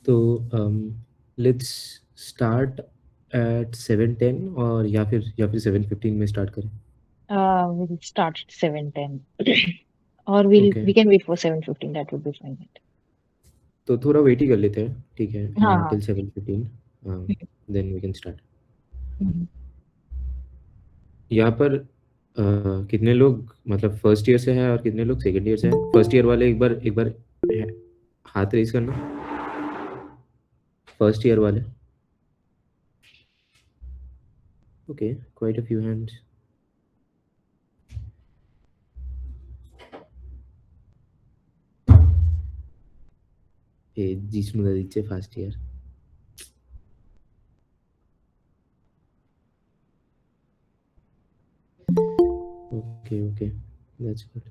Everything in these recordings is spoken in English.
तो let's start at 7:10 और या फिर 7:15 में स्टार्ट करें. We'll start at 7:10. Or we'll okay, we can wait for 7:15. That would be fine. तो थोड़ा वेट ही कर लेते हैं. ठीक है, हाँ हाँ. Till 7:15. Then we can start. Hmm. यहाँ पर कितने लोग मतलब फर्स्ट ईयर से हैं और कितने लोग सेकंड ईयर से हैं? फर्स्ट ईयर वाले एक बार हाथ रेज करना. फर्स्ट ईयर वाले. Okay, quite a few hands. Jishnu दीजिए first year. Okay okay, that's good.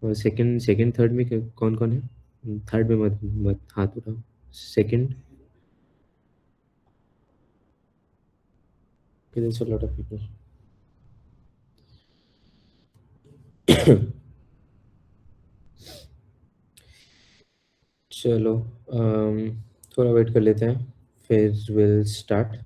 और सेकंड सेकंड थर्ड में कौन कौन है? थर्ड में मत मत हाथ उठाओ. Second. there's a lot of people. चलो, थोड़ा वेट कर लेते हैं, फिर will start.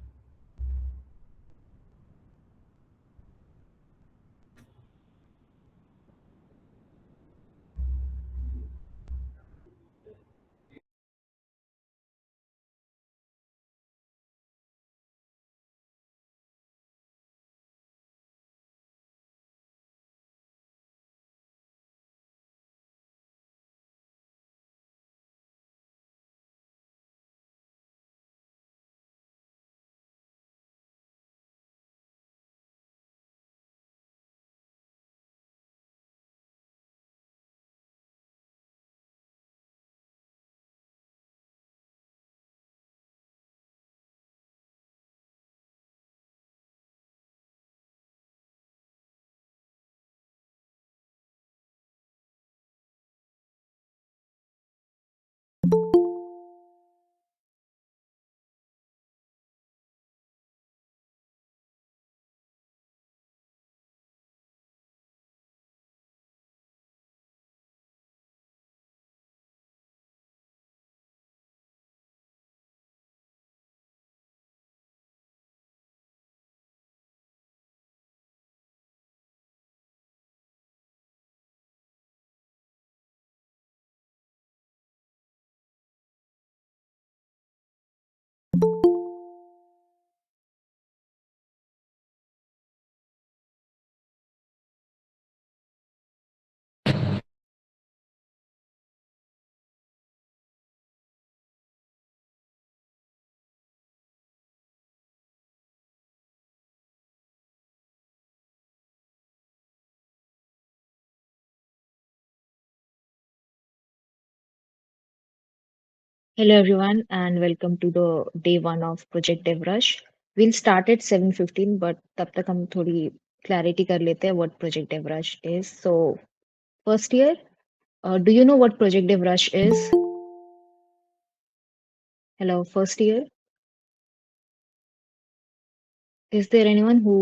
Hello everyone and welcome to the day one of Project DevRush. We'll start at 7:15, but तब तक हम थोड़ी clarity कर लेते हैं what Project DevRush is. So first year, do you know what Project DevRush is? Hello, first year. Is there anyone who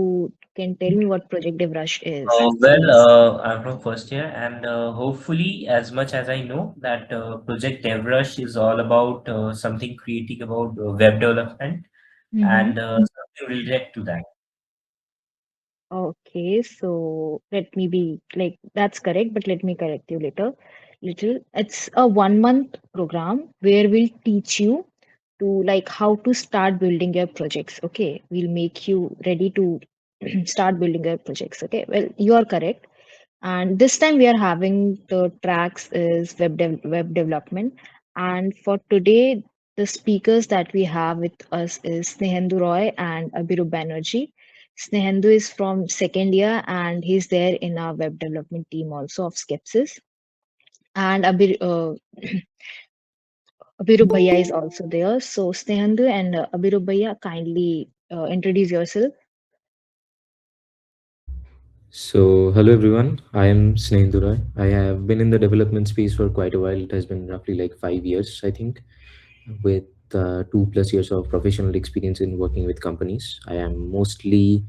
can tell me what Project DevRush is? I'm from first year, and hopefully, as much as I know, that Project DevRush is all about something creating about web development Mm-hmm. and something related to that. Okay, so let me be like that's correct, but let me correct you later. Little, it's a 1 month program where we'll teach you to like how to start building your projects. Okay, we'll make you ready to start building your projects. Okay, well, you are correct. And this time we are having the tracks is web development. And for today, the speakers that we have with us is Snehendu Roy and Abhiru Banerjee. Snehendu is from second year and he's there in our web development team also of Skepsis. And Abhiru Bhaiya is also there. So Snehendu and Abhiru Bhaiya, kindly introduce yourself. So, hello everyone. I am Snehindura. I have been in the development space for quite a while. It has been roughly like 5 years, I think, with 2+ years of professional experience in working with companies. I am mostly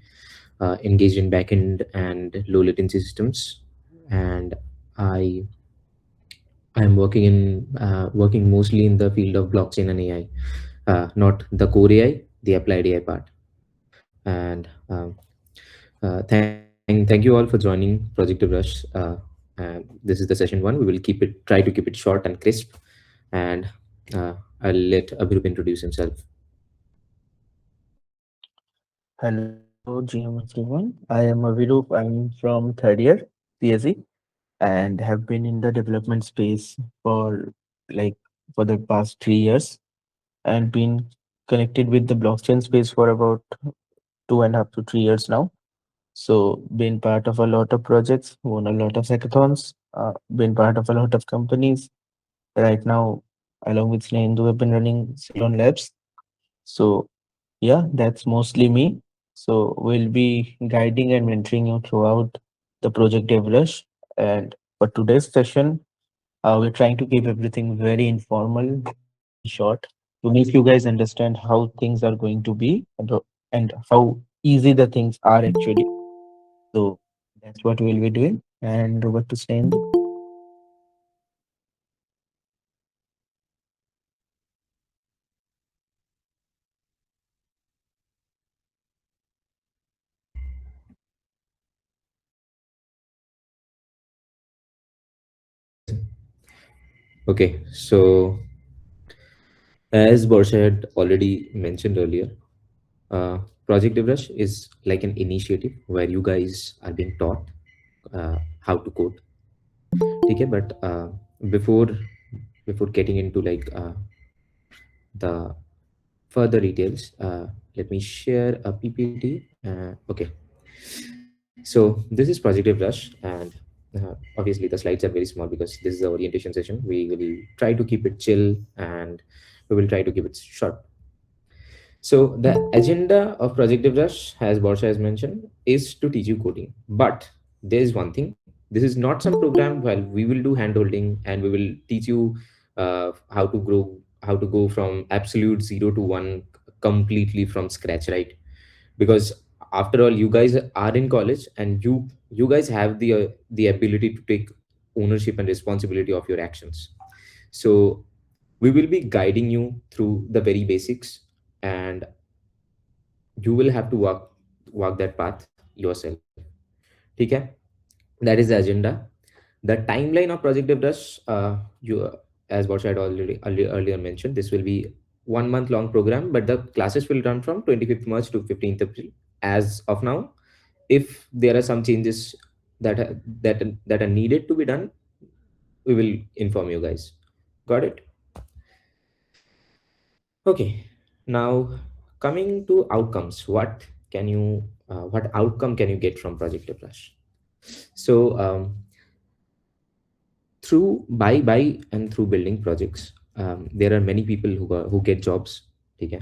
engaged in backend and low latency systems, and I I am working mostly in the field of blockchain and AI, not the core AI, the applied AI part. And thank you all for joining Project Rush. This is the session one. We will try to keep it short and crisp, and uh, I'll let Abhirup introduce himself. Hello, GM everyone. I am Avirup. I'm from third year CSE and have been in the development space for like for the past 3 years and been connected with the blockchain space for about 2.5 to 3 years now. So been part of a lot of projects, won a lot of hackathons, been part of a lot of companies. Right now, along with Snehindu, have been running Ceylon Labs. So yeah, that's mostly me. So we'll be guiding and mentoring you throughout the project Devrush. And for today's session, we're trying to keep everything very informal, very short, to make you guys understand how things are going to be and how easy the things are actually. So that's what we'll be doing. And over to Snehindu. Okay, so as Borsha had already mentioned earlier, uh, Project Devrush is like an initiative where you guys are being taught how to code. Okay, but before getting into like the further details, let me share a PPT. Okay, so this is Project Devrush, and obviously the slides are very small because this is the orientation session. We will try to keep it chill, and we will try to keep it short. So the agenda of Projective Rush, as Borsha has mentioned, is to teach you coding. But there is one thing. This is not some program where we will do handholding and we will teach you how to grow, how to go from absolute zero to one completely from scratch, right? Because after all, you guys are in college, and you guys have the ability to take ownership and responsibility of your actions. So we will be guiding you through the very basics, and you will have to walk that path yourself. Okay, that is the agenda. The timeline of Project Devrush, you as what I had already earlier mentioned, this will be 1 month long program, but the classes will run from 25th March to 15th April as of now. If there are some changes that that are needed to be done, we will inform you guys. Got it? Okay, now coming to outcomes, what outcome can you get from Project Brush? So through by and through building projects, there are many people who get jobs. Okay,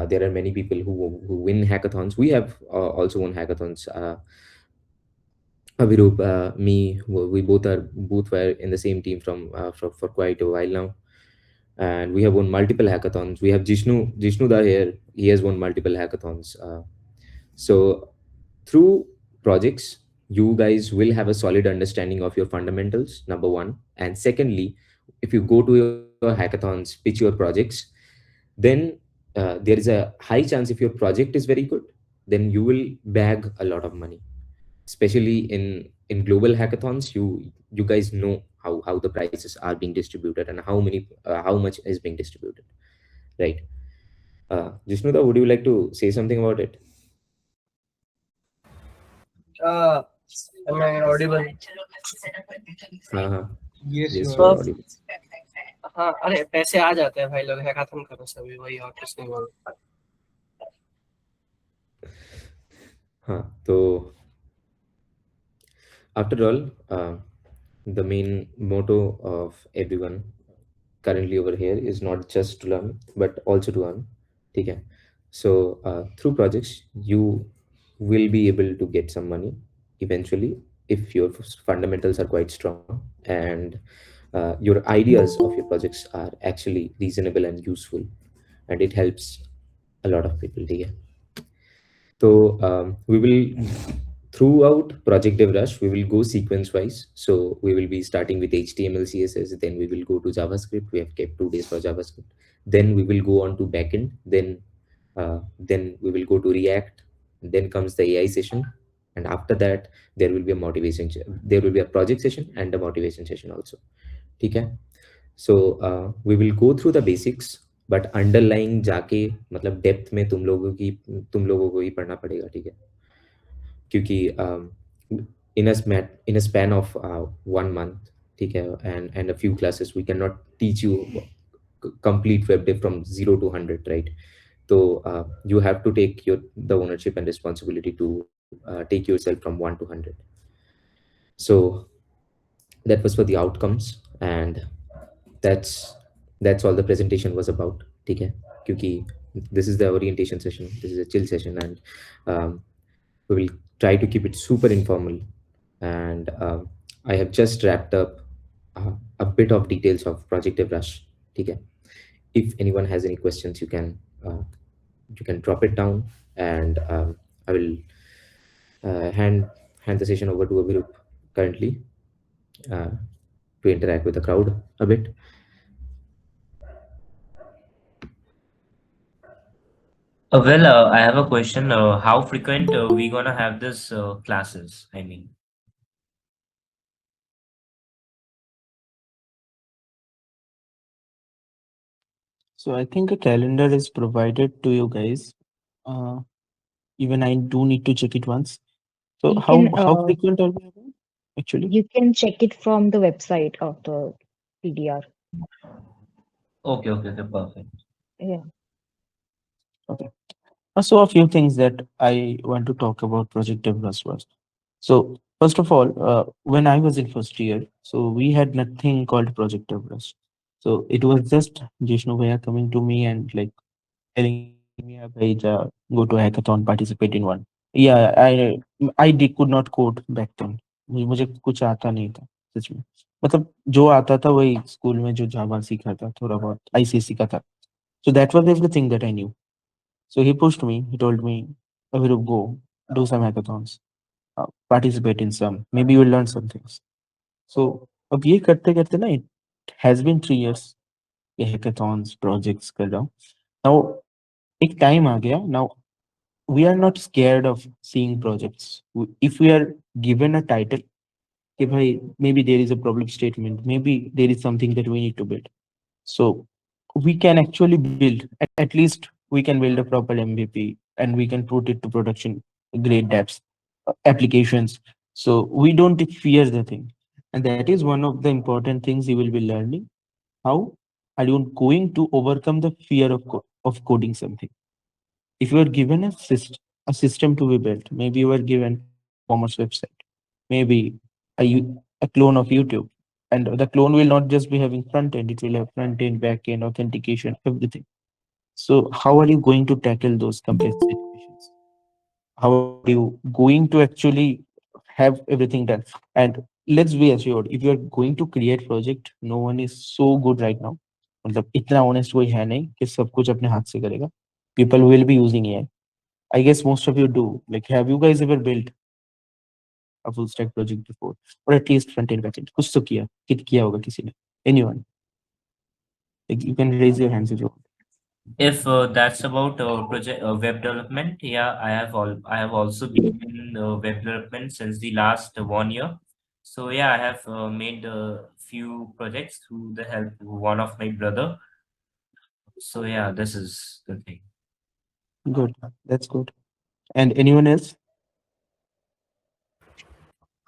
there are many people who win hackathons. We have also won hackathons. Avirup, me, we both were in the same team for quite a while now, and we have won multiple hackathons. We have Jishnu Da here. He has won multiple hackathons. So through projects, you guys will have a solid understanding of your fundamentals, number one. And secondly, if you go to your hackathons, pitch your projects, then there is a high chance, if your project is very good, then you will bag a lot of money. Especially in global hackathons, you guys know how the prices are being distributed and how much is being distributed, right? Jishnuda, would you like to say something about it? Uh, am I audible? Uh, Yes, you yes, are. you are audible. हाँ अरे पैसे आ जाते हैं भाई लोग hackathon करो सभी वही और कुछ नहीं बोल हाँ, तो after all, the main motto of everyone currently over here is not just to learn, but also to earn. Okay. So through projects, you will be able to get some money eventually if your fundamentals are quite strong, and your ideas of your projects are actually reasonable and useful, and it helps a lot of people. Okay. So we will throughout Project Dev Rush, we will go sequence wise. So we will be starting with HTML, CSS, then we will go to JavaScript. We have kept 2 days for JavaScript. Then we will go on to backend. Then we will go to React. Then comes the AI session, and after that there will be a there will be a project session and a motivation session also. Okay. So we will go through the basics, but underlying जाके मतलब depth में तुम लोगों को ही पढ़ना पड़ेगा, ठीक है? क्योंकि in a span of 1 month, ठीक है, and a few classes, we cannot teach you complete web dev from 0 to 100, right? So you have to take the ownership and responsibility to take yourself from 1 to 100. So that was for the outcomes, and that's that's all the presentation was about, ठीक है? क्योंकि this is the orientation session, this is a chill session, and um, we will try to keep it super informal. And I have just wrapped up a bit of details of Project Dev Rush, ठीक है? If anyone has any questions, uh, you can drop it down, and I will hand the session over to Abhirup currently, uh, to interact with the crowd a bit. I have a question. How frequent we gonna have this classes? I mean, So I think a calendar is provided to you guys. Uh, Even I do need to check it once. So You can how frequent are we having actually? you can check it from the website of the PDR. okay, perfect. Yeah. Okay. So a few things that I want to talk about Project Developers first. So first of all, when I was in first year, so we had nothing called Project Developers. So it was just Jishnu Bhaiya coming to me and like telling me, "Yeah, bhai, go to hackathon, participate in one." Yeah, I could not code back then. मुझे कुछ आता नहीं था सच में. मतलब जो आता था वही स्कूल में जो जावा सीखा था थोड़ा बहुत आईसीएससी का था. So that was everything that I knew. So he pushed me. He told me, "Avirup, go do some hackathons, participate in some. Maybe you will learn some things." So अब ये करते करते ना it has been 3 years ये hackathons projects कर रहा हूँ. Now एक time आ गया. Now we are not scared of seeing projects. If we are given a title, कि भाई maybe there is a problem statement, maybe there is something that we need to build. So we can actually build, at least we can build a proper MVP and we can put it to production grade dapps applications. So we don't fear the thing. And that is one of the important things you will be learning. How are you going to overcome the fear of, of coding something? If you are given a system to be built, maybe you are given an e-commerce website, maybe a clone of YouTube, and the clone will not just be having front end, it will have front end, back end, authentication, everything. So how are you going to tackle those complex situations? How are you going to actually have everything done? And let's be assured, if you are going to create project, no one is so good right now. मतलब इतना honest कोई है नहीं कि सब कुछ अपने हाथ से करेगा. People will be using AI. I guess most of you do. Like, have you guys ever built a full stack project before, or at least front end, back end? कुछ तो किया होगा किसी ने. Anyone? Like, you can raise your hands if you want. If that's about project web development, yeah, I have also been in web development since the last 1 year. So yeah, I have made a few projects through the help of one of my brother. So yeah, this is the thing. Good. That's good. And anyone else?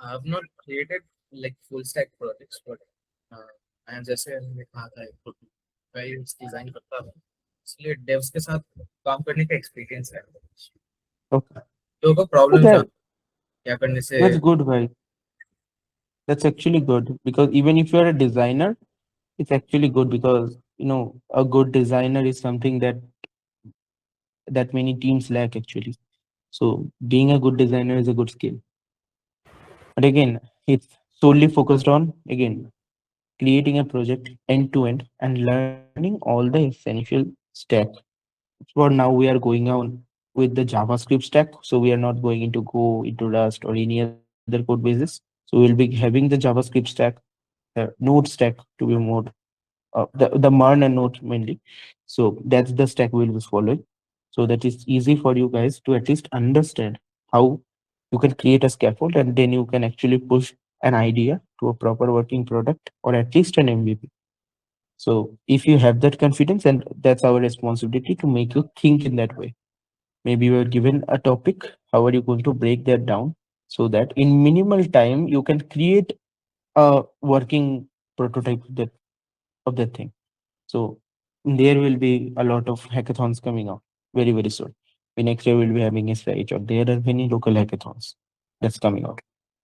I have not created like full stack projects, but I am जैसे मैंने कहा था मैं design करता हूँ इसलिए devs के साथ काम करने का एक्सपीरियंस है Okay. लोगों को प्रॉब्लम That, क्या करने से that's good, right? That's actually good because even if you're a designer, it's actually good because a good designer is something that many teams lack actually. So being a good designer is a good skill. But again, it's solely focused on again creating a project end to end and learning all the essential steps. That's what now we are going on. with the JavaScript stack. So we are not going into Go, into Rust, or any other code bases. So we'll be having the JavaScript stack, Node stack to be more the Marn and Node mainly. So that's the stack we'll be following. So that is easy for you guys to at least understand how you can create a scaffold, and then you can actually push an idea to a proper working product or at least an MVP. So if you have that confidence, and that's our responsibility to make you think in that way. Maybe you are given a topic, how are you going to break that down so that in minimal time you can create a working prototype of that thing. So there will be a lot of hackathons coming out very, very soon. Next year we'll be having a stage, or there are many local hackathons that's coming out.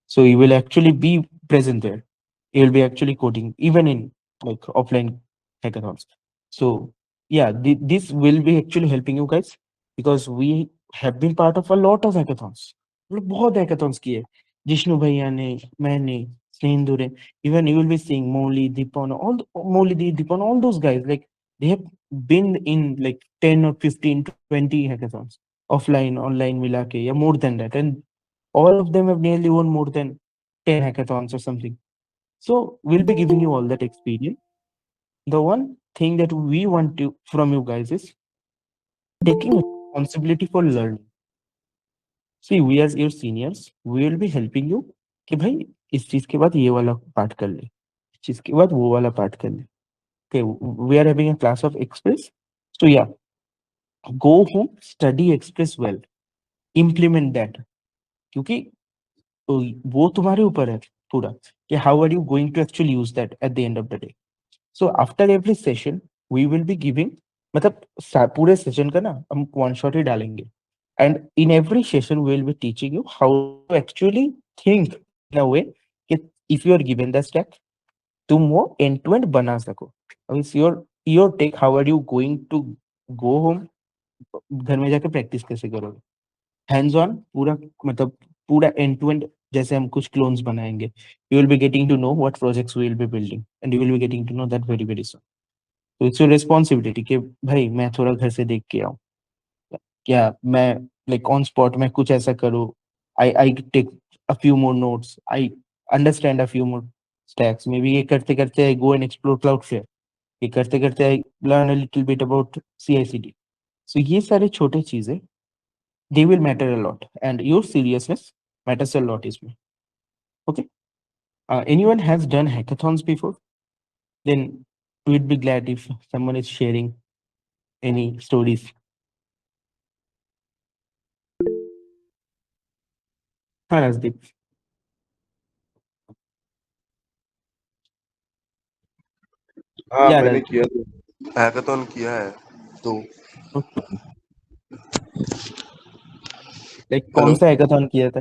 So you will actually be present there. You will be actually coding even in like offline hackathons. So yeah, this will be actually helping you guys because we have been part of a lot of hackathons. मतलब बहुत hackathons किए जिष्णु भैया ने मैंने स्नेहिंदु ने even you will be seeing Molly, Deepan, Molly, Deepan, all those guys, like they have been in like 10 or 15, 20 hackathons, offline, online मिला के, या more than that. And all of them have nearly won more than 10 hackathons or something. So we'll be giving you all that experience. The one thing that we want to from you guys is taking responsibility for learning. See, we as your seniors, we will be helping you कि भाई इस चीज के बाद ये वाला part कर ले, इस चीज के बाद वो वाला पार्ट कर ले. Okay, we are having a class of Express. So yeah, go home, study Express well, implement that. क्योंकि वो तुम्हारे ऊपर है पूरा कि how are you going to actually use that at the end of the day. So after every session, we will be giving मतलब पूरे session का ना हम वन शॉट ही डालेंगे. And in every session, we will be teaching you how to actually think in a way that if you are given the stack, तुम वो end to end बना सको. It's your take. How are you going to go home? घर में जाके practice कैसे करोगे? Hands on पूरा मतलब पूरा एंड टू एंड जैसे हम कुछ क्लोन्स बनाएंगे. You will be getting to know what projects we will be building, and you will be getting to know that very very soon. So it's your responsibility कि भाई मैं थोड़ा घर से देख के आऊँ, क्या मैं like on spot मैं कुछ ऐसा करूँ. I take a few more notes. I understand a few more stacks. Maybe ये करते करते I go and explore Cloudflare. ये करते करते I learn a little bit about CI/CD. So ये सारे छोटे चीजें they will matter a lot, and your seriousness matters a lot is me. Okay. Anyone has done hackathons before? Then we'd be glad if someone is sharing any stories. हाँ राजदीप. हाँ Yeah, मैंने Rajdeep. किया hackathon किया है तो Okay. Like कौन hello सा hackathon किया था?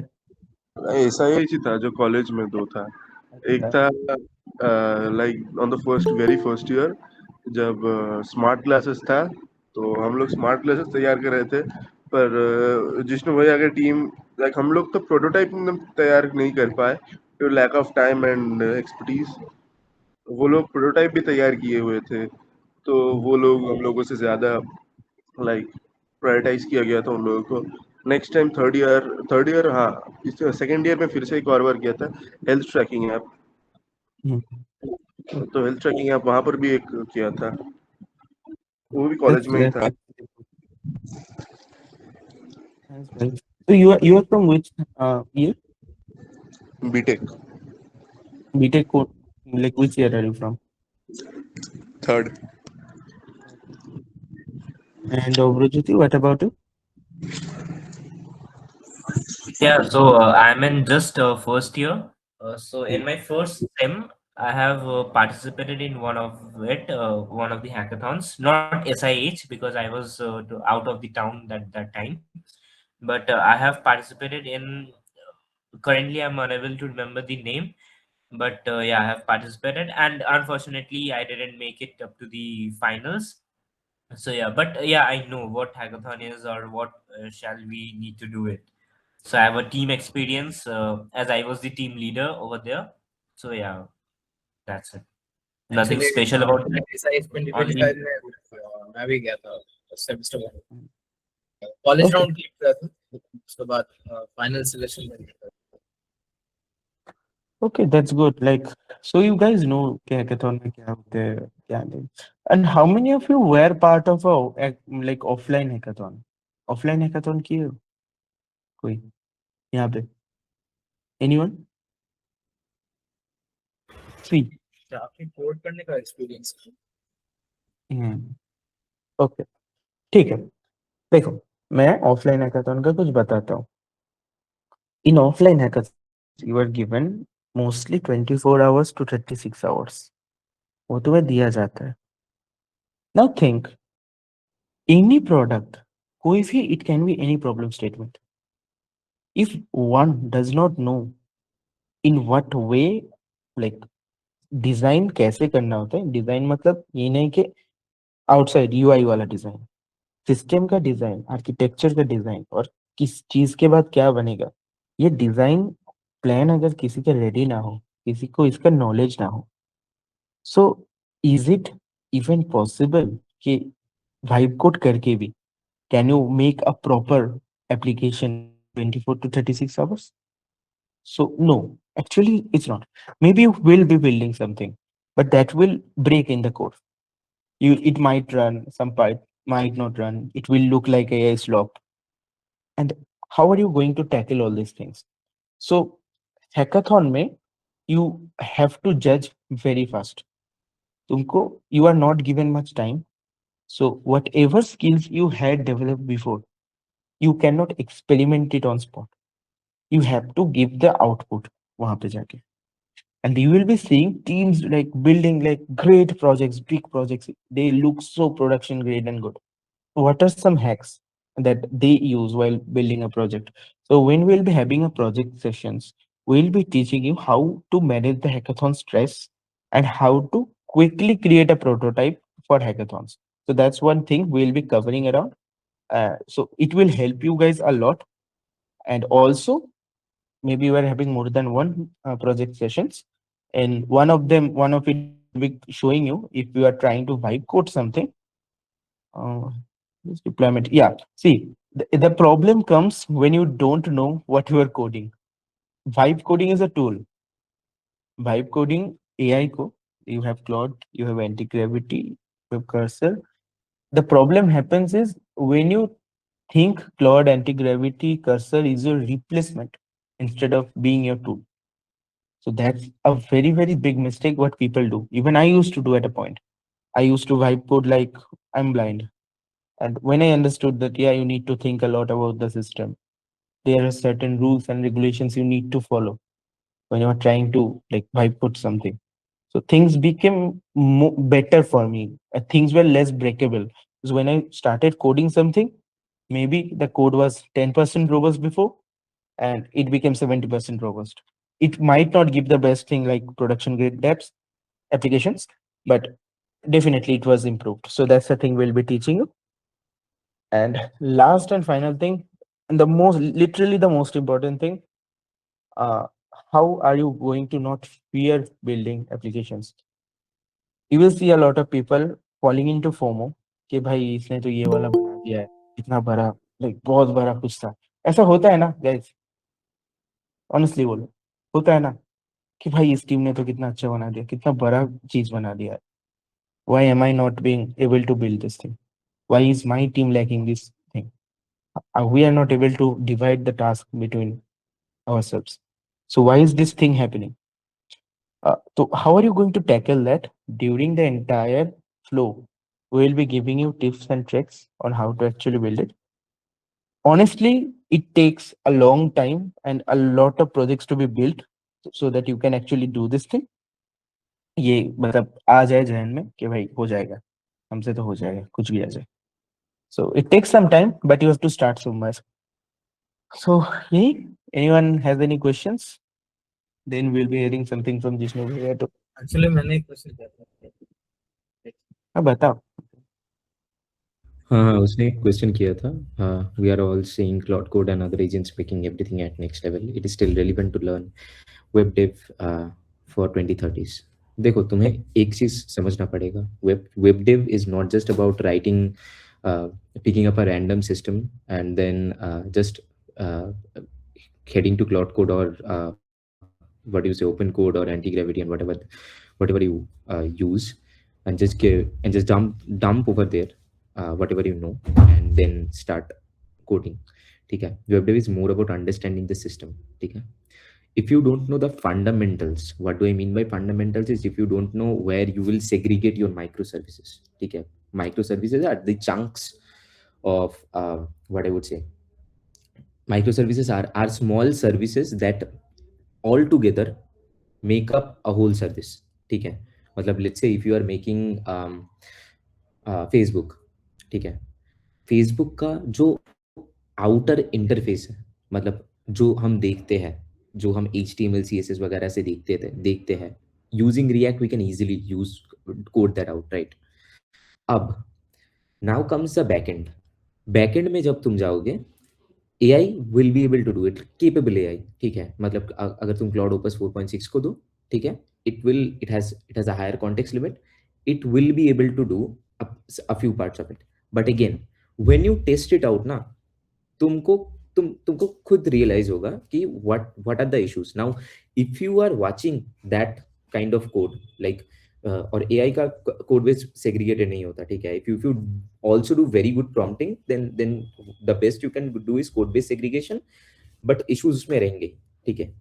ऐसा ही था जो कॉलेज में दो था एक अच्छा. था like on the first very first year जब स्मार्ट क्लासेस था तो हम लोग स्मार्ट क्लासेस तैयार कर रहे थे पर जिष्णु भैया की टीम लाइक हम लोग तो प्रोटोटाइप तैयार नहीं कर पाए तो lack of time and expertise वो लोग प्रोटोटाइप भी तैयार किए हुए थे तो Hmm. वो लोग हम लोगों से ज़्यादा लाइक प्रायोरिटाइज किया गया था उन लोगों को नेक्स्ट टाइम थर्ड ईयर हाँ इस सेकेंड ईयर में फिर से एक और बार किया था हेल्थ ट्रैकिंग ऐप Hmm. तो हेल्थ ट्रैकिंग ऐप वहाँ पर भी एक किया था वो भी कॉलेज That's में ही that's था actually good. That's right. So you are from which year? BTech BTech code. Like which year are you from? Third Okay. And Brujiti, what about you? Yeah, so I'm in just first year. So Hmm. in my first sem, I have participated in one of the hackathons, not SIH because I was out of the town that time. But I have participated in. Currently, I'm unable to remember the name, but yeah, I have participated, and unfortunately, I didn't make it up to the finals. So yeah, but yeah, I know what hackathon is or what shall we need to do it. So I have a team experience as I was the team leader over there. So yeah, that's it. Nothing Actually, special about that. SIS Only 2025 में मैं भी गया था semester one. College Okay. Round click किया था, उसके बाद final selection में Okay, that's good. Like, so you guys know कि hackathon में क्या होते हैं, क्या नहीं. And how many of you were part of like offline hackathon? Offline hackathon किए हो कोई यहाँ पे? Anyone? Three. आपकी कोड करने का एक्सपीरियंस। हम्म. Okay. ठीक है. देखो, मैं ऑफलाइन हैकाथन का कुछ बताता हूँ. इन offline hackathon you are given mostly 24 hours to 36 hours. वो तुम्हें दिया जाता है. नाउ थिंक, एनी प्रोडक्ट, कोई भी, it can be any problem statement. If one does not know in what way, like design कैसे करना होता है. डिजाइन मतलब ये नहीं कि आउटसाइड यूआई वाला डिजाइन, सिस्टम का डिजाइन, आर्किटेक्चर का डिजाइन, और किस चीज के बाद क्या बनेगा. ये डिजाइन प्लान अगर किसी का रेडी ना हो, किसी को इसका नॉलेज ना हो, so is it even possible कि वाइब कोड करके भी can you make a proper application 24 to 36 hours? So no, actually it's not. Maybe you will be building something, but that will break in the code. It might run, some part might not run, it will look like AI is locked. And how are you going to tackle all these things? So hackathon में you have to judge very fast. तुमको, you are not given much time. So whatever skills you had developed before, you cannot experiment it on spot. You have to give the output वहां पे जाके. And you will be seeing teams like building like great projects, big projects. They look so production grade and good. What are some hacks that they use while building a project? So when we'll be having a project sessions, we'll be teaching you how to manage the hackathon stress and how to quickly create a prototype for hackathons. So that's one thing we'll be covering around. So it will help you guys a lot. And also, maybe you are having more than one project sessions, and one of it will be showing you if you are trying to vibe code something. uh, this deployment, yeah, see, the problem comes when you don't know what you are coding. Vibe coding is a tool. Vibe coding, AI ko, you have Claude, you have anti-gravity, you have cursor. The problem happens is when you think Claude, anti-gravity, cursor is your replacement instead of being your tool. So that's a very, very big mistake what people do. Even I used to do at a point. I used to vibe code like I'm blind. And when I understood that, yeah, you need to think a lot about the system, there are certain rules and regulations you need to follow when you are trying to like vibe code something. So things became better for me. Things were less breakable. Because when I started coding something, maybe the code was 10% robust before, and it became 70% robust. It might not give the best thing like production grade depths applications, but definitely it was improved. So that's the thing we'll be teaching you. And last and final thing, and the most, literally the most important thing, uh, how are you going to not fear building applications? You will see a lot of people falling into FOMO कि भाई इसने तो ये वाला बना दिया है, इतना बड़ा, लाइक बहुत बड़ा कुछ था. ऐसा होता है ना गाइस? ऑनेस्टली बोलो, होता है ना कि भाई इस टीम ने तो कितना अच्छा बना दिया, कितना बड़ा चीज बना दिया है. Why am I not being able to build this thing? Why is my team lacking this thing? We are not able to divide the task between ourselves. So why is this thing happening? So how are you going to tackle that during the entire flow? We'll be giving you tips and tricks on how to actually build it. Honestly, it takes a long time and a lot of projects to be built so that you can actually do this thing. ये मतलब आ जाए जहन में कि भाई हो जाएगा, हमसे तो हो जाएगा, कुछ भी आ जाए. So it takes some time, but you have to start somewhere. So यही, anyone has any questions? Then we'll be hearing something from Jishnu भैया. तो एक्चुअली मैंने एक क्वेश्चन किया था। हाँ बताओ. हाँ हाँ, उसने एक क्वेश्चन किया था. We are all seeing Claude code and other agents making everything at next level. It is still relevant to learn web dev for 2030s. देखो, तुम्हें एक चीज़ समझना पड़ेगा. Web dev is not just about writing uh, picking up a random system and then just uh, heading to cloud code or what do you say, open code or anti-gravity and whatever you use, and just dump over there whatever you know, and then start coding. Okay, web dev is more about understanding the system. Okay, if you don't know the fundamentals, what do I mean by fundamentals is if you don't know where you will segregate your microservices. Okay, microservices are the chunks of what I would say, microservices are small services that all together make up a whole service. ठीक है, मतलब let's say if you are making Facebook, ठीक है, Facebook का जो outer interface है, मतलब जो हम देखते हैं, जो हम HTML CSS वगैरह से देखते हैं, using React we can easily use code that out, right? अब now comes the backend. Backend में जब तुम जाओगे, AI will be able to do it, capable AI, ठीक है, मतलब अगर तुम क्लाउड ओपस 4.6 को दो, ठीक है, it has a higher context limit, it will be able to do a few parts of it, but again when you test it out ना, तुमको तुमको खुद रियलाइज होगा कि what are the issues. Now if you are watching that kind of code, like और AI का code base segregated नहीं होता, ठीक है, if you also do very good prompting, then the best you can do is code based segregation, but issues उसमें रहेंगे, ठीक है.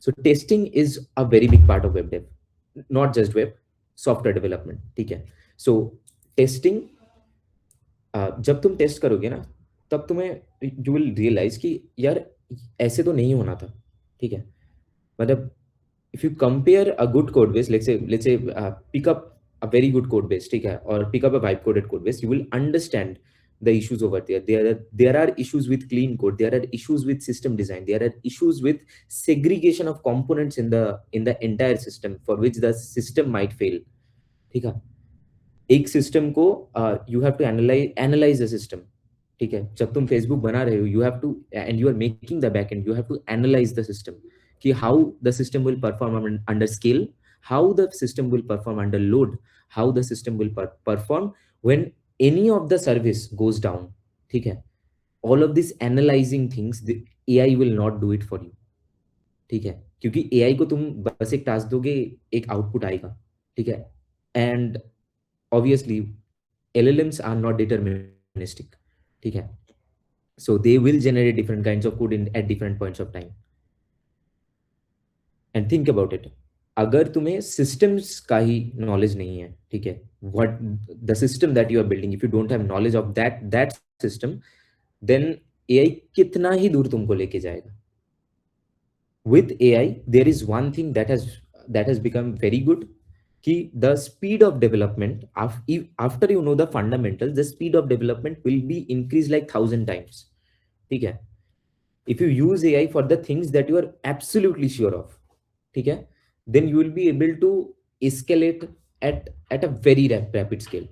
So testing is a very big part of web dev, not just web, software development, ठीक है. So testing, जब तुम test करोगे ना, तब तुम्हें यू विल रियलाइज कि यार ऐसे तो नहीं होना था, ठीक है. मतलब if you compare a good code base, let's say pick up a very good code base, ठीक है, or pick up a vibe coded code base, you will understand the issues over there. There are issues with clean code, there are issues with system design, there are issues with segregation of components in the entire system, for which the system might fail, ठीक है. एक system को you have to analyse the system, ठीक है. जब तुम Facebook बना रहे हो, you have to, and you are making the back end, you have to analyse the system कि how the system will perform under scale, how the system will perform under load, how the system will perform when any of the service goes down, ठीक है. All of this analysing things AI will not do it for you, ठीक है, क्योंकि AI को तुम बस एक task दोगे, एक आउटपुट आएगा, ठीक है. And obviously LLMs are not deterministic, ठीक है. So they will generate different kinds of code at different points of time. And think about it, अगर तुम्हें systems का ही knowledge नहीं है, ठीक है, what the system that you are building, if you don't have knowledge of that system, then AI कितना ही दूर तुमको लेके जाएगा. With AI there is one thing that has become very good, कि the speed of development, after you know the fundamentals, the speed of development will be increased like 1,000 times, ठीक है. If you use AI for the things that you are absolutely sure of, ठीक है, then you will be able to escalate at a very rapid scale.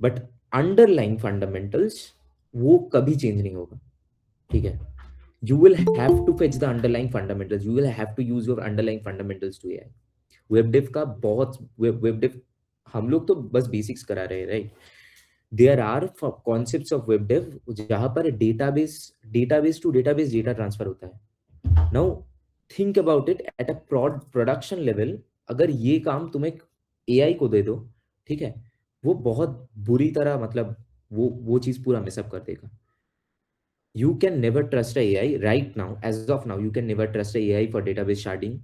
But underlying fundamentals वो कभी change नहीं होगा, ठीक है. You will have to fetch the underlying fundamentals, you will have to use your underlying fundamentals to AI. Web dev का बहुत web dev हम लोग तो बस बेसिक्स करा रहे हैं, right. There are concepts of web dev जहां पर database to database data transfer होता है. Now think about it at a production level. अगर ये काम तुम एक AI को दे दो, ठीक है, वो बहुत बुरी तरह, मतलब वो चीज पूरा मिसअप कर देगा. You can never trust a AI right now, as of now. You can never trust a AI for database sharding,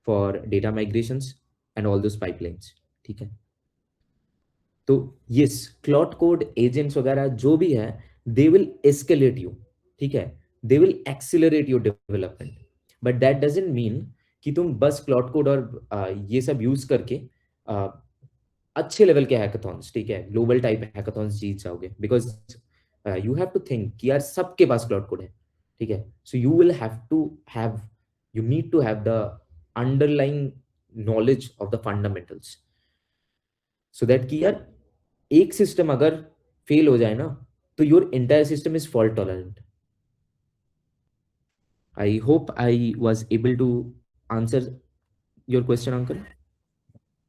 for data migrations and all those pipelines, ठीक है. तो yes, क्लाउड कोड एजेंट्स वगैरह जो भी है, they will escalate you, ठीक है, they will accelerate your development, but that doesn't mean कि तुम बस क्लाउड कोड और ये सब यूज करके अच्छे लेवल के हैकाथॉन्स, ठीक है, ग्लोबल टाइप हैकाथॉन्स जीत जाओगे, because you have to think कि यार सबके पास क्लाउड कोड है, ठीक है. So you will have you need to have the underlying knowledge of the fundamentals, so that कि यार एक सिस्टम अगर फेल हो जाए ना, तो your entire system is fault tolerant. I hope I was able to answer your question, uncle.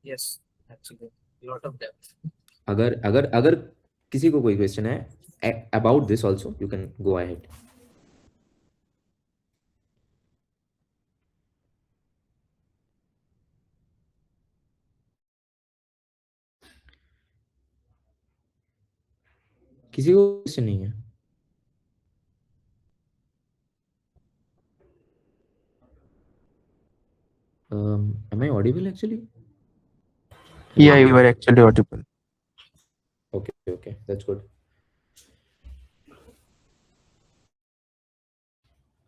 Yes, absolutely. Lot of depth. अगर किसी को कोई क्वेश्चन है about this also, you can go ahead. किसी को क्वेश्चन नहीं है? Am I audible actually? Yeah, Hello? you were actually audible. Okay, that's good.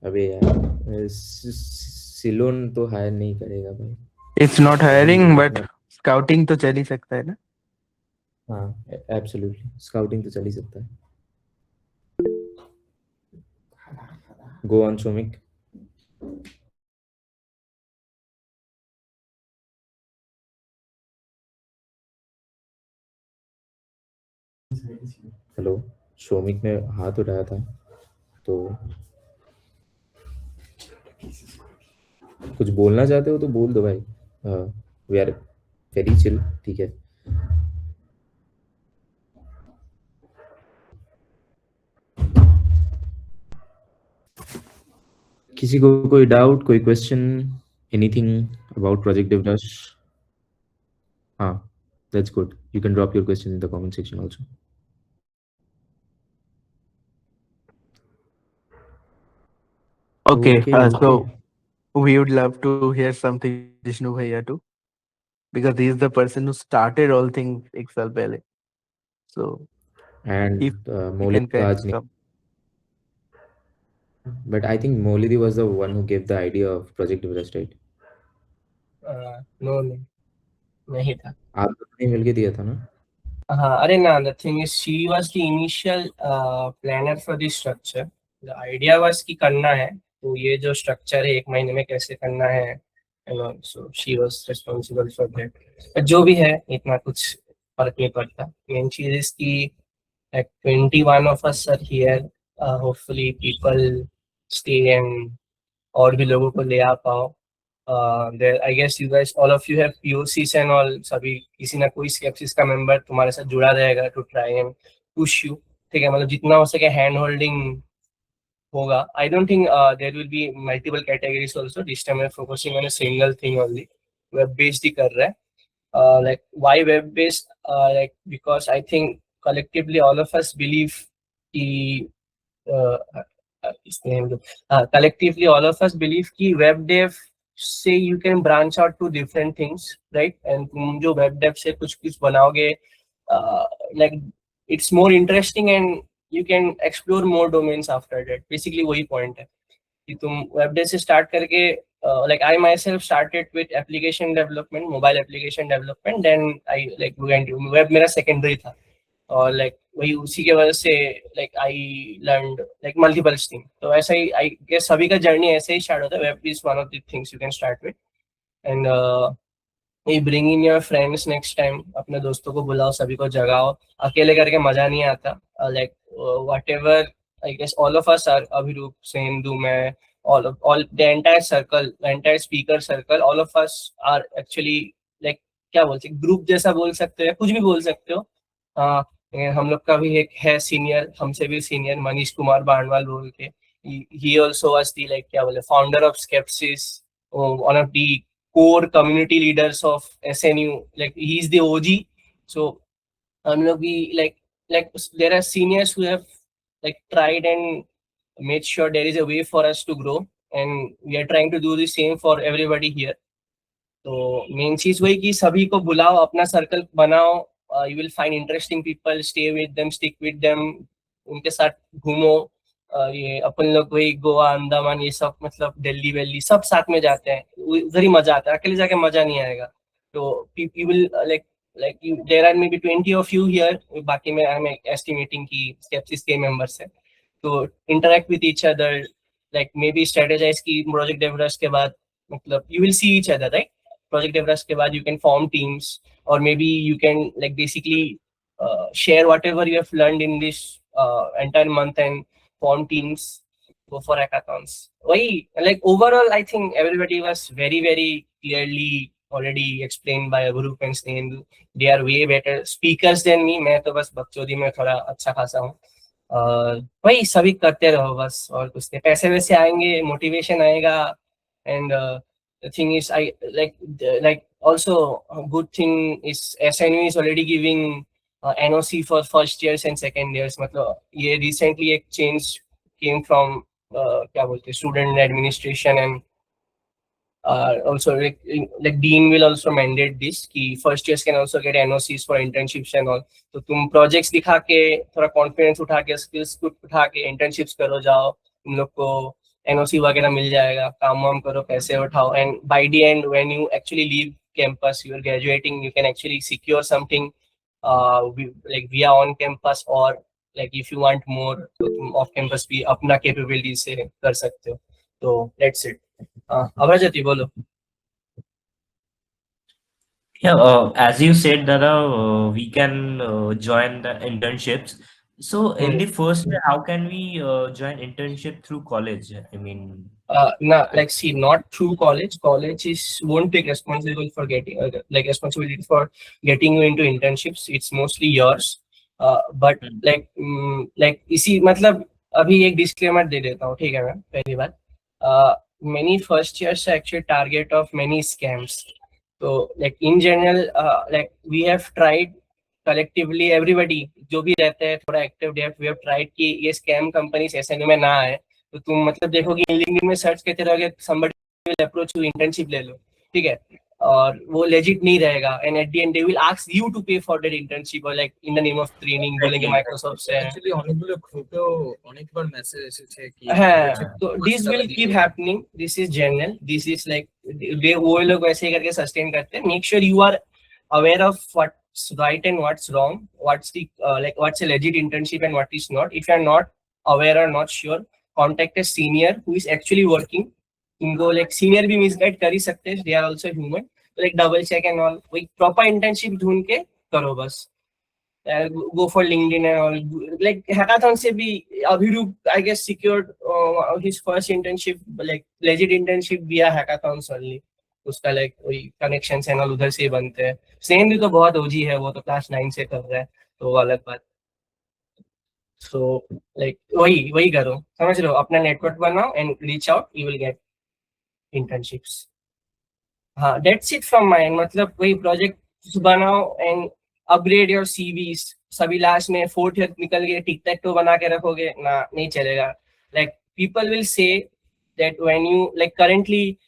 अबे यार, सिलोन तो हायर नहीं करेगा भाई. It's not वही hiring, but अपना. scouting तो चल ही सकता है ना. हाँ, एब्सोल्युटली स्काउटिंग तो चल ही सकता है. Go on Shomik. Hello. Shomik ने हाथ उठाया था, तो कुछ बोलना चाहते हो तो बोल दो भाई. We are very chill. ठीक है. किसी को कोई डाउट, कोई question, anything about project develop? हाँ, that's good. You can drop your question in the comment section also. Okay, okay okay. so we would love to hear something from Jishnu Bhaiya too, because he is the person who started all things Excel पहले. So and if he मोलिद can तो आज नहीं. come. But I think मोलिदी was the one who give the idea of project develop, right? No नहीं, नहीं था. आप दोनों ने मिलके दिया था ना? हाँ, अरे ना, the thing is she was the initial planner for the structure. The idea was कि करना है, तो ये जो स्ट्रक्चर है 1 महीने में कैसे करना है, you know, so she was responsible for that. But जो भी है, इतना कुछ फर्क नहीं पड़ता. मेन चीज is कि like 21 of us are here. Hopefully people stay and और भी लोगों को ले आ पाओ. There, I guess you guys, all of you have POCs and all. सभी किसी ना कोई स्केप्सिस का मेंबर तुम्हारे साथ जुड़ा रहेगा to try and push you. ठीक है, मतलब जितना हो सके हैंड होल्डिंग होगा. I don't think there will be multiple categories also. This time we're focusing on a single thing only. Web based ही कर रहा है. Like why web based? Like because I think collectively all of us believe कि uh, इसमें हम लोग collectively all of us believe कि web dev से you can branch out to different things, right? And तुम जो web dev से कुछ कुछ बनाओगे, like it's more interesting and you can explore more domains after that. Basically वही point है कि तुम web dev से start करके like I myself started with application development, mobile application development, then I like went web मेरा secondary था. और like वही उसी के वजह से like I learned like multiple thing. तो ऐसा ही आई गेस सभी का जर्नी ऐसे ही स्टार्ट होता है. Web is one of the things you can start with. And you bring in your friends next time. अपने दोस्तों को बुलाओ, सभी को जगाओ. अकेले करके मजा नहीं आता. Like whatever, I guess all of us are Abhiroop, सेंदु, मैं, all the entire circle, the entire speaker circle, all of us are actually like क्या बोल सकते, ग्रुप जैसा बोल सकते हो, कुछ भी बोल सकते हो. हाँ, हम लोग का भी एक है सीनियर, हमसे भी सीनियर, मनीष कुमार बाणवाल बोल के. He also was the like क्या बोले founder of Skepsis, one of the core community leaders of SNU. Like he's the OG. So हम लोग भी like there are seniors who have like tried and made sure there is a way for us to grow, and we are trying to do the same for everybody here. तो main चीज वही कि सभी को बुलाओ, अपना circle बनाओ. You will find interesting people, stay with them, stick with them, उनके साथ घूमो. ये अपन लोग वही गोवा, अंडमान, ये सब मतलब दिल्ली वेल्ली सब साथ में जाते हैं. उधर ही मजा आता है, अकेले जाके मजा नहीं आएगा. तो you will like you, there are maybe 20 of you here. बाकी में I'm estimating कि स्केप्सिस के मेंबर्स है. तो interact with each other, like maybe strategize की प्रोजेक्ट डेवलपर्स के बाद, मतलब you will see each other, right? Project developers के बाद you can form teams, or maybe you can like basically share whatever you have learned in this entire month and form teams, go for hackathons. वही like overall I think everybody was very very clearly already explained by Arup and Snendu. They are way better speakers than me. मैं तो बस बकचोदी में थोड़ा अच्छा खासा हूँ. वही सभी करते रहो बस, और कुछ नहीं. पैसे वैसे आएंगे, मोटिवेशन आएगा. And the thing is, I like also a good thing is SNU is already giving NOC for first years and second years. मतलब ये recently एक change came from क्या बोलते हैं, student administration, and also like dean will also mandate this कि first years can also get NOCs for internships and all. तो तुम projects दिखा के थोड़ा confidence उठा के skills उठा के internships करो जाओ, तुम लोग को NOC वगैरह मिल जाएगा, काम वाम करो, पैसे उठाओ, and by the end when you actually leave campus, you are graduating, you can actually secure something like via on campus, or like if you want more तो तुम off campus भी अपना capability से कर सकते हो. तो that's it. अभ्रजति बोलो. Yeah, as you said, Dada, we can join the internships. So, in the first year, how can we join internship through college? I mean, Nah, like see, not through college. College is won't take responsible for getting like responsibility for getting you into internships. It's mostly yours. But like इसी मतलब अभी एक disclaimer दे देता हूँ, ठीक है मैं पहली बार. Many first years are actually target of many scams. So like in general, like we have tried collectively everybody जो भी रहते हैं थोड़ा active dev, we have tried कि ये scam companies SNU में ना आए. तो तुम मतलब देखोगे लिंक्डइन में सर्च करते रहोगे, somebody will approach you, internship ले लो, ठीक है, और वो legit नहीं रहेगा, and at the end they will ask you to pay for that internship, or like in the name of training बोलेंगे माइक्रोसॉफ्ट से. एक्चुअली অনেকগুলো গ্রুপেও অনেকবার মেসেজ এসেছে কি हाँ, तो this will keep happening. This is general. This is like वो लोग वैसे ही करके sustain करते हैं. Make sure you are aware of what's right and what's wrong. What's the like what's a legit internship and what is not. If you are not aware or not sure, contact a senior who is actually working. इनको like senior भी misguide कर ही सकते हैं. They are also human. Like double check and all. वही proper internship ढूंढ के करो बस. Go for LinkedIn and all. Like hackathon से भी Abhirup I guess secured his first internship, like legit internship via hackathons only. उसका like वही connections and all उधर से ही बनते हैं. सेम भी तो बहुत ओजी है, वो तो क्लास 9 से कर रहा है, तो वो अलग बात. So like वही वही करो, समझ रहे हो, अपना नेटवर्क बनाओ and reach out, you will get internships. हाँ, that's it from my end. मतलब वही प्रोजेक्ट बनाओ and upgrade your CVs. सभी लास्ट में फोर्थ ईयर निकल गए टिक टैक तो बना के रखोगे ना, नहीं चलेगा. Like people will say that when you like currently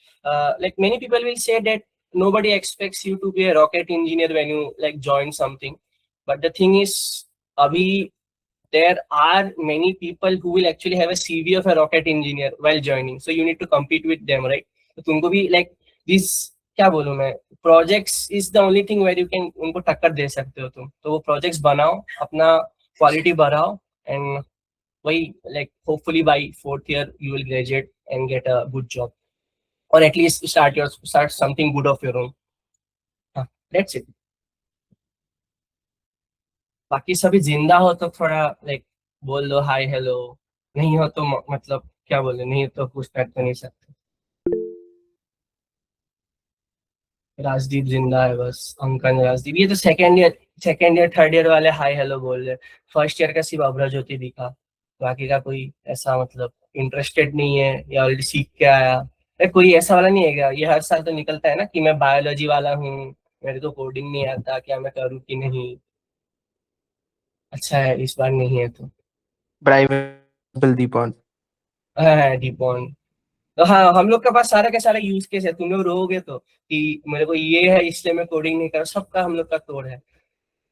like many people will say that nobody expects you to be a rocket engineer when you like join something. But the thing is, अभी there are many people who will actually have a CV of a rocket engineer while joining. So you need to compete with them, right? तो तुमको भी like this क्या बोलूं मैं, projects is the only thing where you can उनको टक्कर दे सकते हो तुम. तो वो प्रोजेक्ट्स बनाओ, अपना क्वालिटी बढ़ाओ, एंड वही like hopefully by fourth year you will graduate and get a good job, और at least start something good of your own. That's it. बाकी सभी जिंदा हो तो थोड़ा लाइक बोल दो हाय हेलो, नहीं हो तो मतलब क्या बोले, नहीं तो कुछ कर तो नहीं सकते. राजदीप जिंदा है बस, अंकन राजदीप. ये तो सेकेंड ईयर थर्ड ईयर वाले हाय हेलो बोल रहे. फर्स्ट ईयर का सिर्फ अभ्रज्योति दिखा, बाकी का कोई ऐसा मतलब इंटरेस्टेड नहीं है या ऑलरेडी सीख के आया. कोई ऐसा वाला नहीं है क्या? ये हर साल तो निकलता है ना कि मैं बायोलॉजी वाला हूँ, मेरे को कोडिंग नहीं आता, क्या मैं करूँ कि नहीं. अच्छा है इस बार नहीं है तो. प्राइवेट दीपन हाँ दीपन. तो हाँ, हम लोग के पास सारा का सारा यूज केस है. तुम लोग रोगे तो कि मेरे को ये है इसलिए मैं कोडिंग नहीं कर, सबका हम लोग का तोड़ है.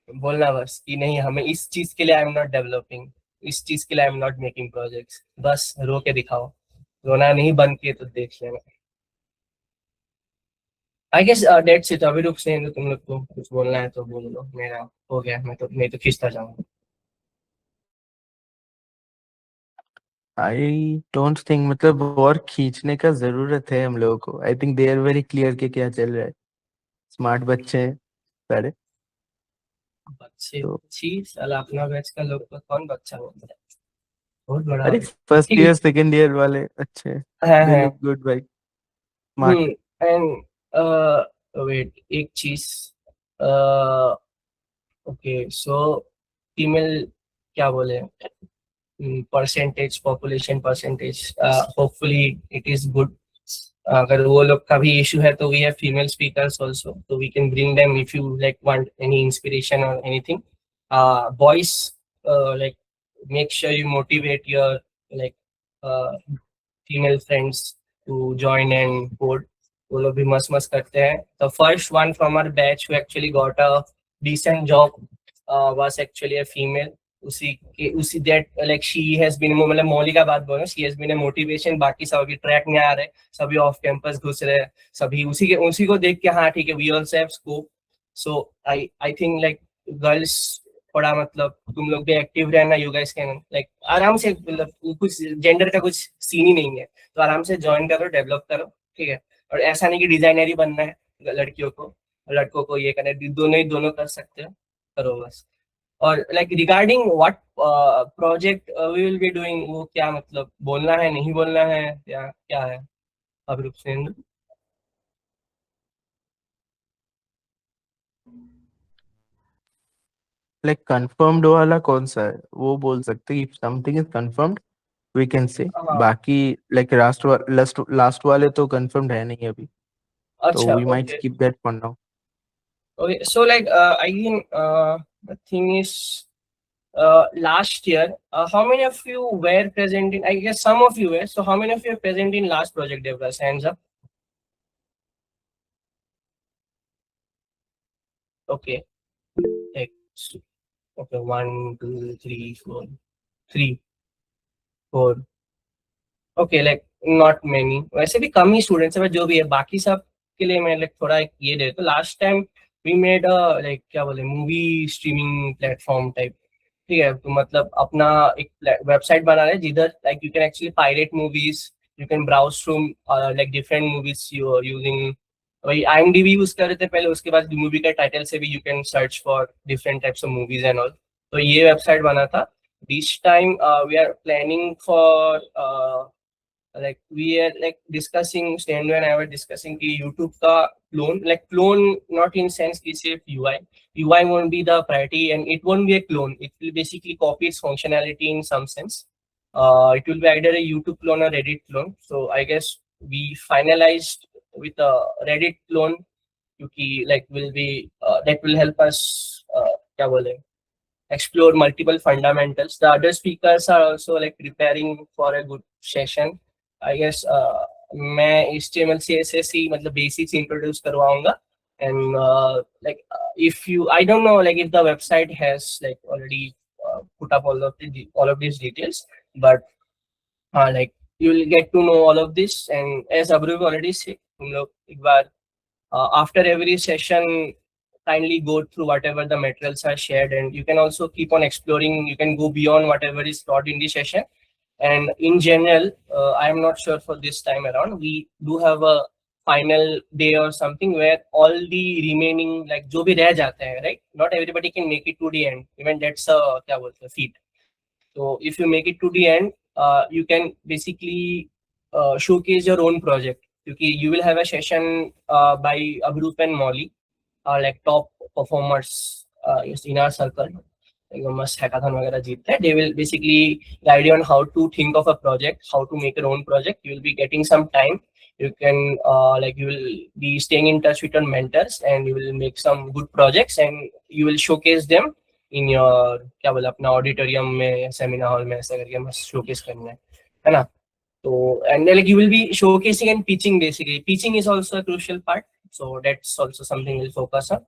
बोलना बस कि नहीं हमें इस चीज के लिए आई एम नॉट डेवलपिंग, इस चीज के लिए I am not making projects. बस रो के दिखाओ, रोना नहीं बंद किए तो देख लेना. I guess that's it. अभी रुक से तुम लोग को कुछ बोलना है तो बोल लो, मेरा हो गया, मैं तो नहीं तो खींचता जाऊंगा. आई डोंट थिंक मतलब और खींचने का जरूरत है हम लोगों को. I think they are very clear कि क्या चल रहा है. स्मार्ट बच्चे हैं सारे. बच्चे तो अच्छी साला अपना बैच का लोग को कौन बच्चा बोलता है, बहुत बड़ा अरे हो. फर्स्ट ठीक ईयर सेकंड ईयर वाले अच्छे हैं. है. दे लुक गुड भाई. स्मार्ट. एंड वेट एक चीज ओके सो फीमेल क्या बोले percentage population percentage hopefully it is good अगर वो लोग का भी इशू है तो we have female speakers also तो we can bring them if you like want any inspiration और anything boys like make sure you motivate your like female friends to join and code. वो लोग भी मस्त मस्त करते हैं. The first one from our batch who actually got a decent job was actually a female. उसी that like she has been मतलब मौली का बात बोलो she has been a motivation. बाकी सब अभी ट्रैक में आ रहे, सभी ऑफ कैंपस घुस रहे, सभी उसी को देख के हाँ ठीक है we also have scope. So I think like girls थोड़ा मतलब तुम लोग भी एक्टिव रहना, यू गाइस कैन लाइक आराम से मतलब कुछ जेंडर का कुछ सीन ही नहीं है तो आराम से ज्वाइन करो डेवलप करो ठीक है. और ऐसा नहीं कि डिजाइनर ही बनना है लड़कियों को, लड़कों को ये करना है, दोनों कर सकते हो, करो बस. और like regarding what project we will be doing वो क्या मतलब बोलना है नहीं बोलना है या क्या है अभिरूप सिंह? लाइक कंफर्म्ड वाला कौन सा है वो बोल सकते हैं. If something is confirmed we can say. बाकी लाइक लास्ट वाले तो कंफर्म्ड है नहीं अभी, तो अच्छा we might okay skip that for now. Okay so like I think the thing is last year, how many of you were present in? I guess some of you were. So, how many of you are present in last project developers? Hands up. Okay. Okay. 1, 2, 3, 4. 3, 4. Okay like not many, वैसे भी कम ही students है जो भी है, बाकी सब के लिए मैं लाइक थोड़ा एक ये दे. तो last time we made like क्या बोले मूवी स्ट्रीमिंग प्लेटफॉर्म टाइप. ठीक है, तो मतलब अपना एक वेबसाइट बना रहे जिधर like you can actually pirate movies, you can browse through like different movies you are using. वही IMDb यूज कर रहे थे पहले, उसके बाद मूवी का टाइटल से भी you can search for different types of movies and all. तो ये वेबसाइट बना था. This time we are planning for like we are like discussing, Stanley and I were discussing कि YouTube का clone, like clone not in sense कि सिर्फ UI won't be the priority and it won't be a clone, it will basically copy its functionality in some sense. It will be either a YouTube clone or Reddit clone. So I guess we finalized with a Reddit clone क्योंकि like will be that will help us क्या बोले explore multiple fundamentals. The other speakers are also like preparing for a good session. I guess मैं HTML CSS ही मतलब basics introduce करवाऊंगा. And like if you, I don't know like if the website has like already put up all of these details, but like you will get to know all of this. And as Abru already said, तुम लोग एक बार after every session kindly go through whatever the materials are shared, and you can also keep on exploring, you can go beyond whatever is taught in the session. And in general I am not sure for this time around we do have a final day or something where all the remaining like जो भी रह जाते हैं, right, not everybody can make it to the end, even that's a क्या बोलते हैं feat. So if you make it to the end, you can basically showcase your own project. क्योंकि you will have a session by Abrup and Molly, like top performers in our circle. मस्त hackathon वगैरह जीतते हैं. They will basically guide you on how to think of a project, how to make your own project. You will be getting some time. You can like you will be staying in touch with your mentors and you will make some good projects and you will showcase them in your क्या बोला अपना auditorium में seminar hall में ऐसा करके मस्त showcase करना है ना. तो and like you will be showcasing and pitching basically. Pitching is also a crucial part, so that's also something we'll focus on.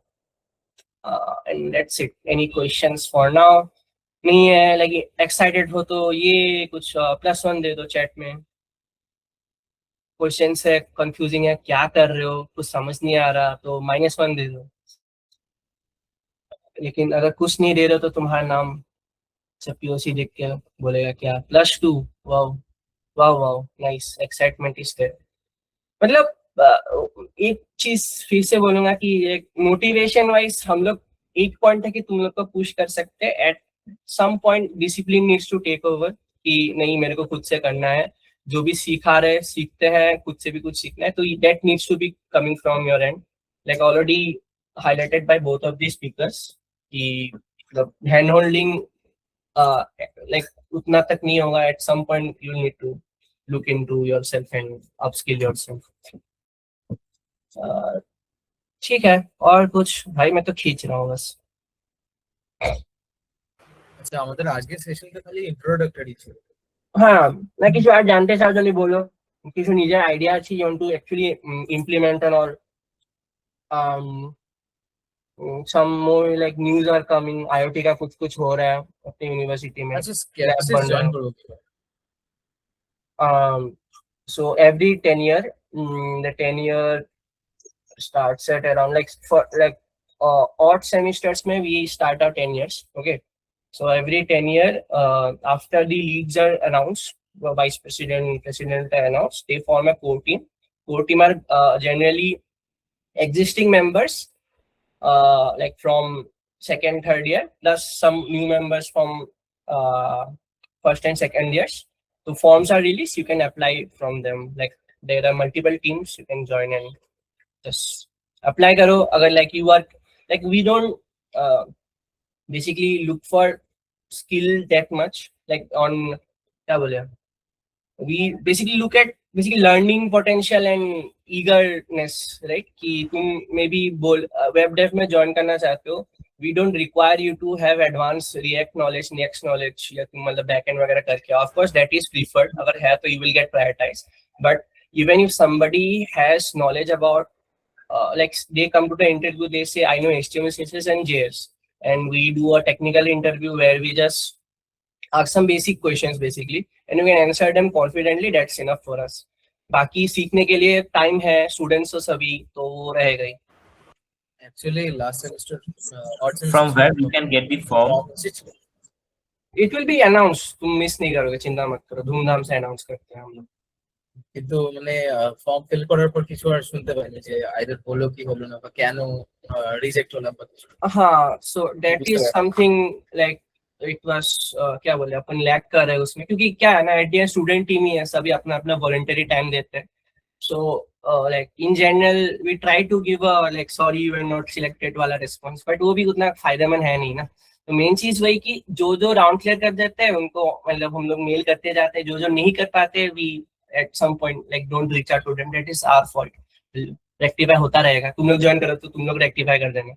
And that's it. Any questions for now? नहीं है like excited हो तो ये कुछ +1 दे दो chat में. Question है confusing है, क्या कर रहे हो, कुछ समझ नहीं आ रहा तो -1 दे दो. लेकिन अगर कुछ नहीं दे रहे हो तो तुम्हारा नाम से POC देख के बोलेगा क्या +2. Wow wow wow nice, excitement is there. मतलब एक चीज फिर से बोलूंगा कि एक मोटिवेशन वाइज हम लोग एक पॉइंट है कि तुम लोग को पुश कर सकते हैं. At some point discipline needs to take over कि नहीं मेरे को खुद से करना है, जो भी सीखा रहे सीखते हैं, खुद से भी कुछ सीखना है, तो that needs to be coming from your end. like already highlighted by both of the speakers, the hand holding like utna tak nahi hoga. At some point you need to look into yourself and upskill yourself. uh, ठीक है, और कुछ भाई? मैं तो खींच रहा हूँ बस। আচ্ছা আমাদের আজকের সেশনটা খালি ইন্ট্রোডাক্টরি ছিল। হ্যাঁ, না কিছু আর জানতে চাও যদি বলো, কিছু নিজের আইডিয়া আছে you want to actually implement or um some more like news are coming, IoT का कुछ हो रहा है अपनी यूनिवर्सिटी में, আচ্ছা lab স্কেপসিস बन रहा জয়েন है। করবো কি? So every 10 year, the 10 year starts at around like for like odd semesters may we start our 10 years. Okay, so every 10 year after the leads are announced, vice president are announced, they form a core team are generally existing members like from second third year plus some new members from uh, first and second years. So forms are released, you can apply from them. Like there are multiple teams, you can join and just apply karo. Agar like you are like we don't basically look for skill that much like on kya bole, we basically look at basically learning potential and eagerness, right? कि तुम maybe बोल web dev में join करना चाहते हो, we don't require you to have advanced React knowledge, Next knowledge या तुम मतलब backend वगैरह करके, of course that is preferred, अगर है तो you will get prioritized. But even if somebody has knowledge about like they come to the interview, they say I know HTML, CSS and JS, and we do a technical interview where we just ask some basic questions basically and we can answer them confidently. That's enough for us. बाकी सीखने के लिए time है students तो सभी तो वो रहेगा ही। Actually last semester odd From where semester we can get the form? It will be announce, तुम मिस नहीं करोगे, चिंता मत करो, धूमधाम से अनाउंस करते हैं हम लोग। কিন্তু মানে ফর্ম ফিল করার পর কিছু আর শুনতে পাইনি যে আইদার হলো কি হলো না বা কেন রিজেক্ট হলাম বা কিছু। हाँ, so that is something like it was क्या बोले अपन लैग कर रहे हैं उसमें, क्योंकि क्या है ना एट द स्टूडेंट टीम ही है, सभी अपना अपना वॉलंटरी टाइम देते हैं। So like in general we try to give a like sorry you were not selected वाला response, but वो भी उतना फायदेमंद है नहीं ना। तो मेन चीज वही कि जो राउंड क्लियर कर देते हैं उनको मतलब हम लोग मेल करते जाते हैं, जो नहीं कर पाते we at some point like don't reach out to them, that is our fault। Rectify होता रहेगा, तुम लोग ज्वाइन करो तो तुम लोग रेक्टिफाई कर देना,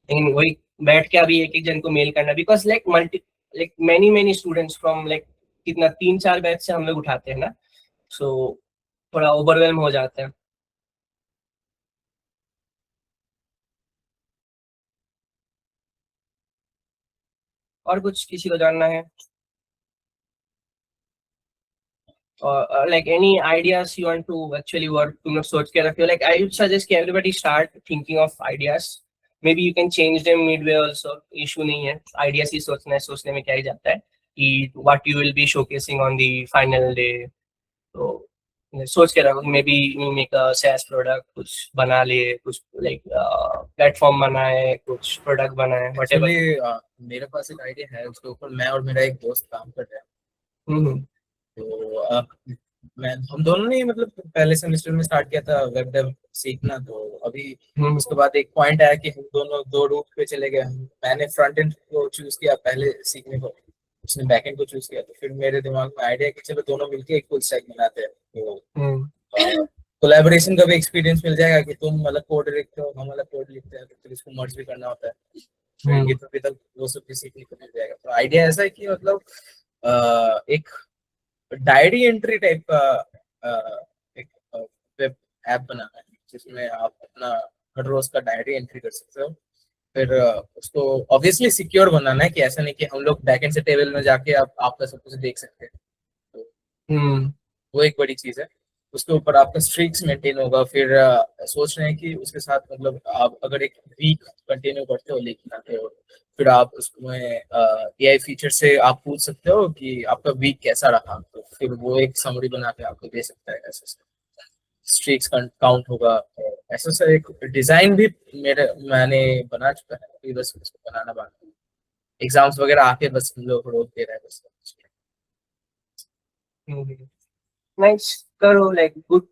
लेकिन वही बैठ के अभी एक एक जन को मेल करना, because like multi like many students from like कितना 3-4 बैच से हम लोग उठाते हैं ना, सो थोड़ा ओवरवेलम हो जाता है। और कुछ किसी को जानना है or like any ideas you want to actually work, तुम लोग सोच के रखो, like I would suggest कि everybody start thinking of ideas, maybe you can change them midway also, issue नहीं है, ideas ही सोचना है, सोचने में क्या ही जाता है कि what you will be showcasing on the final day। तो सोच के रखो, maybe you make a SaaS product, कुछ बना लिए, कुछ like platform बनाए, कुछ product बनाए, whatever। मेरे पास एक आइडिया है, उसके ऊपर मैं और मेरा एक दोस्त काम कर रहे हैं। तो मैं हम दोनों ने मतलब पहले सेमेस्टर में स्टार्ट किया था वेब डेव सीखना, तो अभी उसके बाद एक पॉइंट आया कि हम दोनों दो रूट पे चले गए। मैंने फ्रंट एंड को चूज किया पहले सीखने को, उसने बैक एंड को चूज किया, तो फिर मेरे दिमाग में आइडिया कि चलो दोनों मिलके एक फुल स्टैक बनाते हैं, तो कोलैबोरेशन का भी एक्सपीरियंस मिल जाएगा कि तुम मतलब कोड लिखते हो, हम मतलब कोड लिखते हैं, तो फिर इसको मर्ज भी करना होता है, फिर ये तो तक वो सब भी सीखने को मिल जाएगा। तो आइडिया ऐसा है कि मतलब एक डायरी एंट्री टाइप का एक वेब ऐप बनाना है जिसमें आप अपना हर रोज का डायरी एंट्री कर सकते हो। फिर उसको ऑब्वियसली सिक्योर बनाना है कि ऐसा नहीं कि हम लोग बैकएंड से टेबल में जाके आप आपका सब कुछ देख सकते हैं, तो वो एक बड़ी चीज है। उसके ऊपर आपका स्ट्रीक्स मेंटेन होगा। फिर सोच रहे हैं कि उसके साथ मतलब आप अगर एक वीक कंटिन्यू करते हो लेकिन आते हो, फिर आप उसमें एआई फीचर से आप पूछ सकते हो कि आपका वीक कैसा रहा, तो फिर वो एक समरी बना के आपको दे सकता है। ऐसे स्ट्रीक्स काउंट होगा। ऐसा सा एक डिजाइन भी मैंने बना चुका है, अभी बस उसको बनाना बाकी है। एग्जाम्स वगैरह आके बस हम लोग रोक दे रहे हैं बस। नाइस, करो, like good,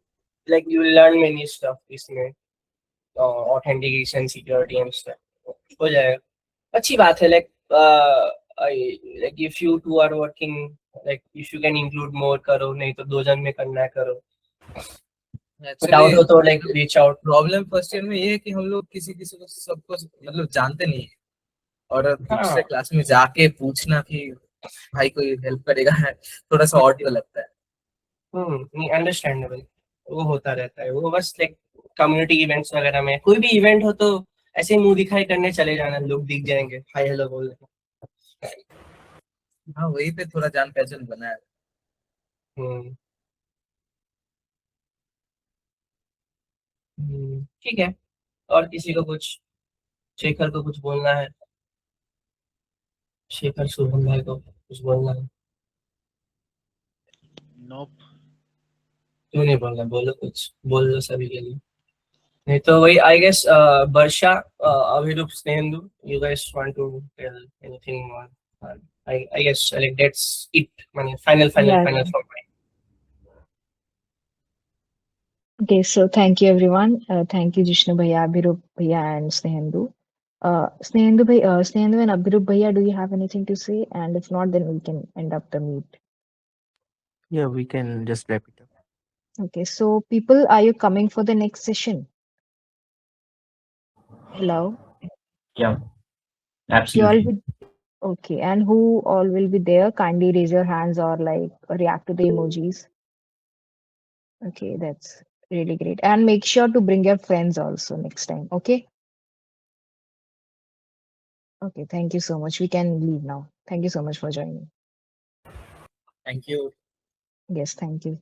like you will learn many stuff इसमें। ऑथेंटिकेशन सिक्योरिटी एंड स्टफ हो जाएगा। अच्छी बात है। Like if you two are working, like if you can include more करो, नहीं तो 2 जन में करना है करो। डाउट हो तो like reach out. Problem first year में ये है कि हम लोग किसी किसी को सबको मतलब जानते नहीं है, और दूसरे क्लास में जाके पूछना कि भाई कोई हेल्प करेगा है, थोड़ा सा ऑड लगता है। नहीं, अंडरस्टैंडेबल। वो होता रहता है, वो बस लाइक कम्युनिटी इवेंट्स वगैरह में कोई भी इवेंट हो तो ऐसे मुंह दिखाई करने चले जाना, लोग दिख जाएंगे, हाय हेलो बोल देना। हाँ, वही पे थोड़ा जान पहचान बना है। ठीक है। और किसी को कुछ, शेखर को कुछ बोलना है? शेखर शुभम भाई को कुछ बोलना है? Nope. क्यों नहीं बोलना? बोलो, कुछ बोल लो सभी के लिए। नहीं तो वही I guess Varsha, Abhirup, Snehendu, you guys want to tell anything more? I guess like that's it. Final Yeah. from my. Okay, so thank you everyone. Thank you Jishnu Bhaiya, Abhirup Bhaiya and Snehendu. Snehendu and Abhirup Bhaiya, do you have anything to say? And if not, then we can end up the meet. Yeah, we can just wrap it up. Okay, so people, are you coming for the next session? Hello? Yeah, You all absolutely. will, okay, and who all will be there? Kindly raise your hands or like react to the emojis. Okay, that's really great. And make sure to bring your friends also next time. Okay. Okay, thank you so much. We can leave now. Thank you so much for joining. Thank you. Yes, thank you.